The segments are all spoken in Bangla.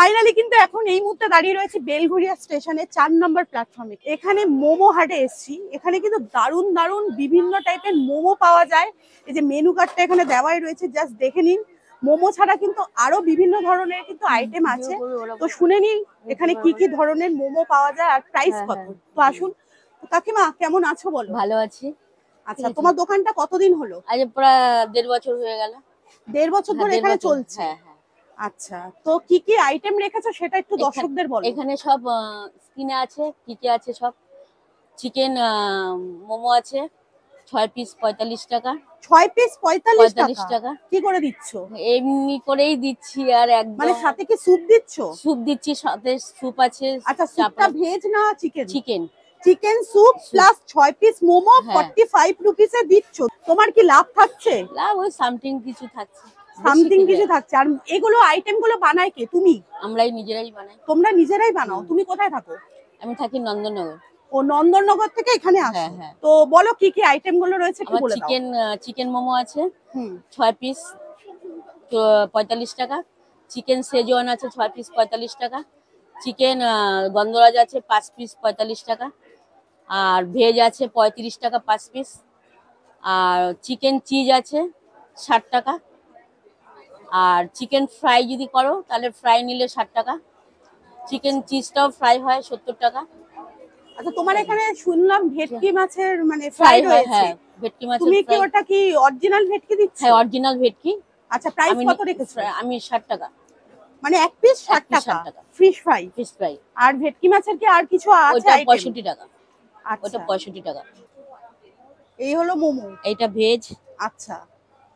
ফাইনালি কিন্তু এখন এই মুহূর্তে দাঁড়িয়ে রয়েছে বেলঘরিয়া স্টেশনে 4 নম্বর প্ল্যাটফর্মে। এখানে মোমো হাটে এসেছি। এখানে কিন্তু দারুণ দারুণ বিভিন্ন টাইপের মোমো পাওয়া যায়। এই যে মেনু কার্ডটা এখানে দেওয়াই রয়েছে, জাস্ট দেখে নিন। মোমো ছাড়া কিন্তু আরো বিভিন্ন ধরনের কিন্তু আইটেম আছে, তো শুনে নিন এখানে কি কি ধরনের মোমো পাওয়া যায় আর প্রাইস কত। তো আসুন। কাকিমা কেমন আছো বলো? ভালো আছি। আচ্ছা, তোমার দোকানটা কতদিন হলো? আজ প্রায় 1.5 বছর হয়ে গেল। 1.5 বছর ধরে এখানে চলছে? হ্যাঁ হ্যাঁ। আচ্ছা, তো কি কি আইটেম রেখেছো সেটা একটু দর্শকদের বলো। এখানে সব স্কিনে আছে, কি কি আছে সব। চিকেন মোমো আছে 6 পিস 45 টাকা। 6 পিস 45 টাকা কি করে দিচ্ছ? এমনি করেই দিচ্ছি। আর একদম মানে সাথে কি স্যুপ দিচ্ছ? স্যুপ দিচ্ছি, সাথে স্যুপ আছে। আচ্ছা, স্যুপটা ভেজ না chicken? Chicken. Chicken soup plus 6 piece momo 45 রুপিসে দিচ্ছ। তোমার কি লাভ থাকছে? লাভ ওই সামথিং কিছু থাকছে। সামথিং কিছু থাকছে। আর এগুলো আইটেম গুলো বানায় কে? তুমি? আমরাই নিজেরাই বানাই। তোমরা নিজেরাই বানাও? তুমি কোথায় থাকো? আমি থাকি নন্দননগর। ও, নন্দননগর থেকে এখানে আসো? হ্যাঁ। তো বলো কি কি আইটেম গুলো রয়েছে একটু বলে দাও। চিকেন মোমো আছে 6 পিস 45 টাকা। চিকেন সেজওয়ান আছে 6 পিস 45 টাকা। চিকেন গন্ধরাজ আছে 5 পিস 45 টাকা। আর ভেজ আছে 35 টাকা 5 পিস। আর চিকেন চিজ আছে 60 টাকা। আর চিকেন ফ্রাই যদি করো তাহলে ফ্রাই নিলে 60 টাকা। চিকেন চিজটাও ফ্রাই হয় 70 টাকা। আচ্ছা, তোমার এখানে শুনলাম ভেটকি মাছের মানে ফ্রাই রয়েছে। হ্যাঁ, ভেটকি মাছের। তুমি কি ওটা কি অরিজিনাল ভেটকি দিচ্ছ? হ্যাঁ, অরিজিনাল ভেটকি। আচ্ছা, প্রাইস কত রেখেছো? আমি 60 টাকা। মানে এক পিস 60 টাকা ফিশ ফ্রাই? Fish fry. আর ভেটকি মাছের কি আর কিছু আছে? ওটা 65 টাকা। আচ্ছা, ওটা 65 টাকা। এই হলো মোমো। এটা ভেজ। আচ্ছা।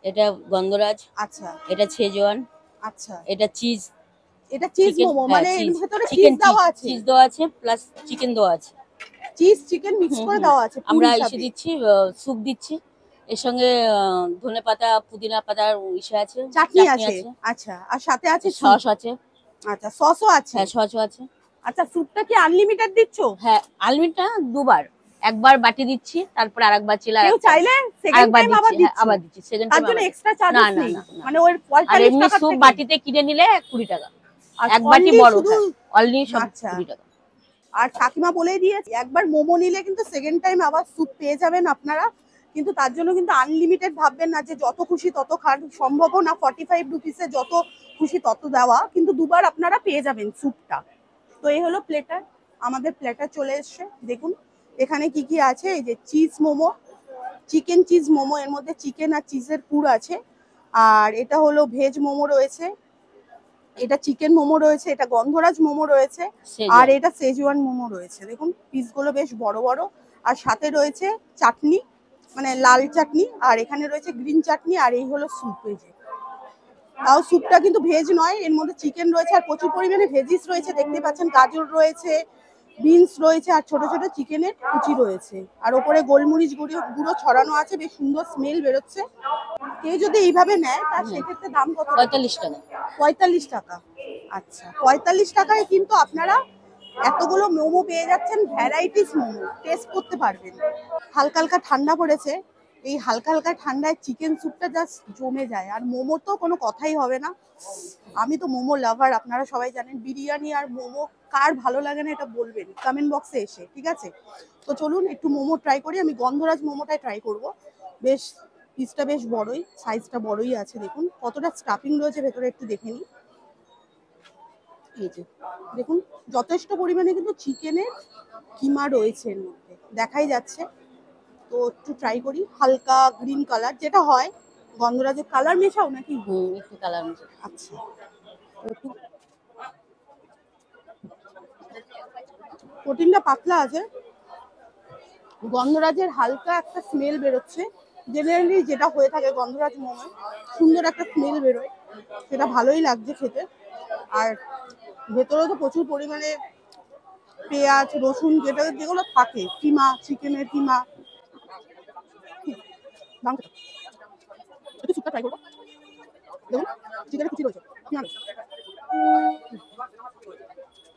এটা গন্ধরাজ। আচ্ছা। এটা সেজওয়ান। আচ্ছা। এটা চিজ। এটা চিজ মোমো, মানে এর ভিতরে চিজ দেওয়া আছে? চিজ দেওয়া আছে প্লাস চিকেন দেওয়া আছে। চিজ চিকেন মিক্স করে দেওয়া আছে। আমরা এসে দিচ্ছি, স্যুপ দিচ্ছি। এর সঙ্গে ধনেপাতা পুদিনা পাতার ইসে আছে, চাটনি আছে। আচ্ছা, আর সাথে আছে সস আছে। আচ্ছা, সসও আছে? হ্যাঁ, সসও আছে। আচ্ছা, স্যুপটা কি আনলিমিটেড দিচ্ছ? হ্যাঁ, আনলিমিটেড দুবার। একবার বাটি দিচ্ছি, তারপর আরেকবার চিলা। কেউ চাইলে সেকেন্ড টাইম আবার দিচ্ছি। সেকেন্ড টাইম তার জন্য এক্সট্রা চার্জ নেই? মানে ওই 45 টাকা স্যুপ বাটিতে কিনে নিলে 20 টাকা। এক বাটি বড়টা অনলি সব 20 টাকা। আর কাকিমা বলেই দিয়েছে একবার মোমো নিলে কিন্তু সেকেন্ড টাইম আবার স্যুপ পেয়ে যাবেন আপনারা। কিন্তু তার জন্য কিন্তু আনলিমিটেড ভাববেন না যে যত খুশি তত খান, সম্ভবও না। 45 রুপিসে যত খুশি তত দেওয়া, কিন্তু দুবার আপনারা পেয়ে যাবেন স্যুপটা। তো এই হলো প্লেটার। আমাদের প্লেটার চলে এসছে। দেখুন এখানে কি কি আছে। এই যে cheese momo, chicken cheese momo, এর মধ্যে চিকেন আর চিজের পুর আছে। আর এটা হলো ভেজ মোমো রয়েছে, এটা চিকেন মোমো রয়েছে, এটা গন্ধরাজ মোমো রয়েছে, আর এটা সেজওয়ান মোমো রয়েছে। দেখুন পিসগুলো বেশ বড় বড়। আর সাথে রয়েছে চাটনি, মানে লাল চাটনি, আর এখানে রয়েছে গ্রিন চাটনি। আর এই হলো স্যুপ। এই যে তাও স্যুপটা কিন্তু ভেজ নয়, এর মধ্যে চিকেন রয়েছে আর প্রচুর পরিমাণে ভেজিস রয়েছে। দেখতে পাচ্ছেন গাজর রয়েছে, বিনস রয়েছে, আর ছোট ছোট চিকেনের কুচি রয়েছে। আর ওপরে গোলমরিচ গুঁড়ো ছড়ানো আছে, বেশ সুন্দর স্মেল বেরোচ্ছে। কেউ যদি এইভাবে নেয় তার সেক্ষেত্রে দাম কত? 45 টাকা। 45 টাকা। আচ্ছা, 45 টাকায় কিন্তু আপনারা এতগুলো মোমো পেয়ে যাচ্ছেন, ভ্যারাইটিস মোমো টেস্ট করতে পারবেন। হালকা হালকা ঠান্ডা পড়েছে, এই হালকা হালকা ঠান্ডায় চিকেন স্যুপটা জাস্ট জমে যায়। আর মোমো তো কোনো কথাই হবে না। আমি তো মোমো লাভার, আপনারা সবাই জানেন। বিরিয়ানি আর মোমো কার ভালো লাগে না এটা বলবেন কমেন্ট বক্সে এসে, ঠিক আছে? তো চলুন একটু মোমো ট্রাই করি। আমি গন্ধরাজ মোমোটাই ট্রাই করব। বেশ পিসটা বেশ বড়ই, সাইজটা বড়ই আছে। দেখুন কতটা স্টাফিং রয়েছে ভেতরে, একটু দেখে নিই। এই যে দেখুন যথেষ্ট পরিমাণে কিন্তু চিকেনের কিমা রয়েছে এর মধ্যে, দেখাই যাচ্ছে। তো একটু ট্রাই করি। হালকা গ্রিন কালার যেটা হয়, গন্ধরাজের কালার মেশাও নাকি? একটু কালার মেশাও। আচ্ছা, প্রোটিনটা পাতলা আছে, গন্ধরাজের হালকা একটা স্মেল বেরোচ্ছে। জেনারেলি যেটা হয়ে থাকে গন্ধরাজ মোমো, সুন্দর একটা স্মেল বেরোয়, সেটা ভালোই লাগছে খেতে। আর ভেতরেও তো প্রচুর পরিমাণে পেঁয়াজ রসুন যেগুলো থাকে, কিমা, চিকেনের কিমা। একটু স্যুপটা ট্রাই করবো। দেখুন চিকেনের কুচি রয়েছে,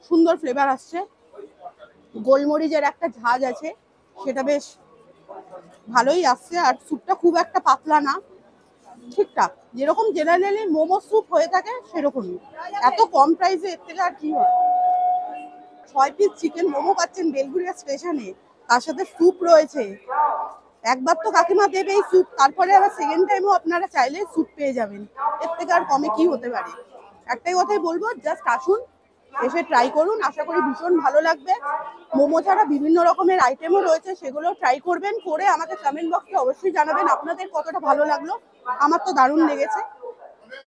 সুন্দর ফ্লেভার আসছে। গোলমরিচের একটা ঝাঁজ আছে, সেটা বেশ ভালোই আসছে। আর স্যুপটা খুব একটা পাতলা না, ঠিকঠাক যেরকম জেনারেলি মোমো স্যুপ হয়ে থাকে সেরকমই, এত কম প্রাইসে এর থেকে আর কি হয়। 6 পিস চিকেন মোমো পাচ্ছেন বেলঘুরিয়া স্টেশনে, তার সাথে স্যুপ রয়েছে। একবার তো কাকিমা দেবে এই স্যুপ, তারপরে আবার সেকেন্ড টাইমও আপনারা চাইলে স্যুপ পেয়ে যাবেন। এর থেকে আর কমে কি হতে পারে। একটাই কথাই বলবো, জাস্ট আসুন, এসে ট্রাই করুন, আশা করি ভীষণ ভালো লাগবে। মোমো ছাড়া বিভিন্ন রকমের আইটেমও রয়েছে, সেগুলো ট্রাই করবেন, করে আমাকে কমেন্ট বক্সে অবশ্যই জানাবেন আপনাদের কতটা ভালো লাগলো। আমার তো দারুণ লেগেছে।